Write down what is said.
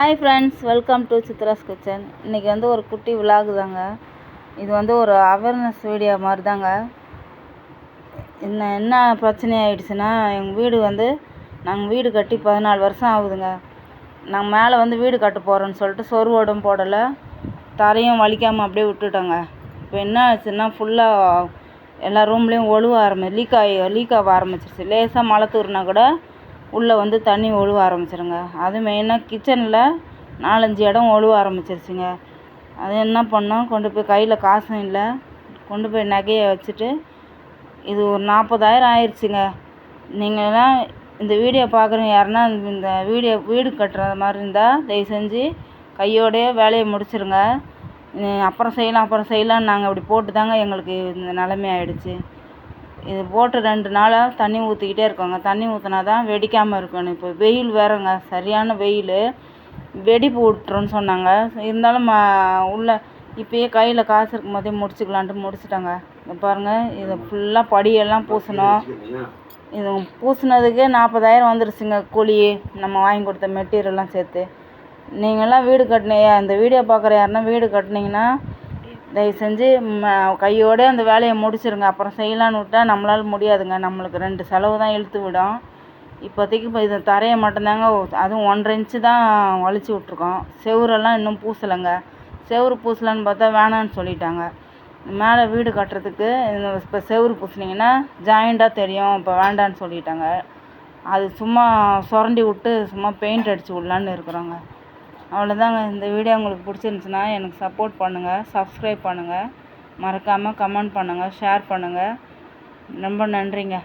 Hi friends, welcome to Chitra's kitchen. இன்றைக்கி வந்து ஒரு குட்டி விலாகு தாங்க. இது வந்து ஒரு அவேர்னஸ் வீடியோ மாதிரி தாங்க. என்ன பிரச்சனை ஆகிடுச்சுன்னா, எங்கள் வீடு வந்து நாங்கள் வீடு கட்டி 14 வருஷம் ஆகுதுங்க. நாங்கள் மேலே வந்து வீடு கட்ட போகிறோன்னு சொல்லிட்டு சொருவோடும் போடலை, தரையும் வலிக்காமல் அப்படியே விட்டுட்டோங்க. இப்போ என்ன ஆச்சுன்னா, ஃபுல்லாக எல்லா ரூம்லேயும் ஒழுவ லீக் ஆக ஆரம்பிச்சிருச்சு. லேசாக மழை தூரினா கூட உள்ளே வந்து தண்ணி ஒழுவ ஆரம்பிச்சிருங்க. அது மெயினாக கிச்சனில் 4-5 இடம் ஒழுவ ஆரம்பிச்சிருச்சுங்க. அது என்ன பண்ணோம், கொண்டு போய் கையில் காசும் இல்லை, கொண்டு போய் நகையை வச்சுட்டு இது ஒரு 40,000 ஆயிடுச்சுங்க. நீங்கள்லாம் இந்த வீடியோ பார்க்குறவங்க யாருன்னா இந்த வீடு கட்டுற மாதிரி இருந்தால் தயவு செஞ்சு கையோடையே வேலையை முடிச்சிருங்க. அப்புறம் செய்யலாம் நாங்கள் அப்படி போட்டு தாங்க எங்களுக்கு இந்த நிலைமை ஆகிடுச்சு. இது போட்டு 2 நாளாக தண்ணி ஊற்றிக்கிட்டே இருக்கோங்க. தண்ணி ஊற்றினா தான் வெடிக்காமல் இருக்கணும். இப்போ வெயில் வேறுங்க, சரியான வெயில், வெடிப்பு விட்டுருன்னு சொன்னாங்க. இருந்தாலும் உள்ள இப்போயே கையில் காசு இருக்கும் போதே முடிச்சுக்கலான்ட்டு முடிச்சுட்டாங்க. இதை பாருங்கள், இதை ஃபுல்லாக படியெல்லாம் பூசணும். இது பூசினதுக்கே 40,000 வந்துருச்சுங்க கூலி, நம்ம வாங்கி கொடுத்த மெட்டீரியல்லாம் சேர்த்து. நீங்கள்லாம் வீடு இந்த வீடியோ பார்க்குற யாருன்னா வீடு கட்டினீங்கன்னா தயவு செஞ்சு கையோடு அந்த வேலையை முடிச்சிருங்க. அப்புறம் செய்யலான்னு விட்டால் நம்மளால் முடியாதுங்க. நம்மளுக்கு 2 செலவு தான் இழுத்து விடும். இப்போதைக்கு இது தரையை மட்டும்தாங்க, அதுவும் 1.5 இன்ச்சு தான் வலிச்சு விட்ருக்கோம். செவுரெல்லாம் இன்னும் பூசலைங்க. செவுறு பூசலான்னு பார்த்தா வேணான்னு சொல்லிட்டாங்க. மேலே வீடு கட்டுறதுக்கு இப்போ செவுறு பூசினீங்கன்னா ஜாயிண்டாக தெரியும், இப்போ வேண்டான்னு சொல்லிட்டாங்க. அது சும்மா சுரண்டி விட்டு சும்மா பெயிண்ட் அடித்து விடலான்னு இருக்கிறோங்க. அவ்வளோதாங்க. இந்த வீடியோ உங்களுக்கு பிடிச்சிருந்துச்சுன்னா எனக்கு சப்போர்ட் பண்ணுங்கள், சப்ஸ்கிரைப் பண்ணுங்கள், மறக்காமல் கமெண்ட் பண்ணுங்கள், ஷேர் பண்ணுங்கள். ரொம்ப நன்றிங்க.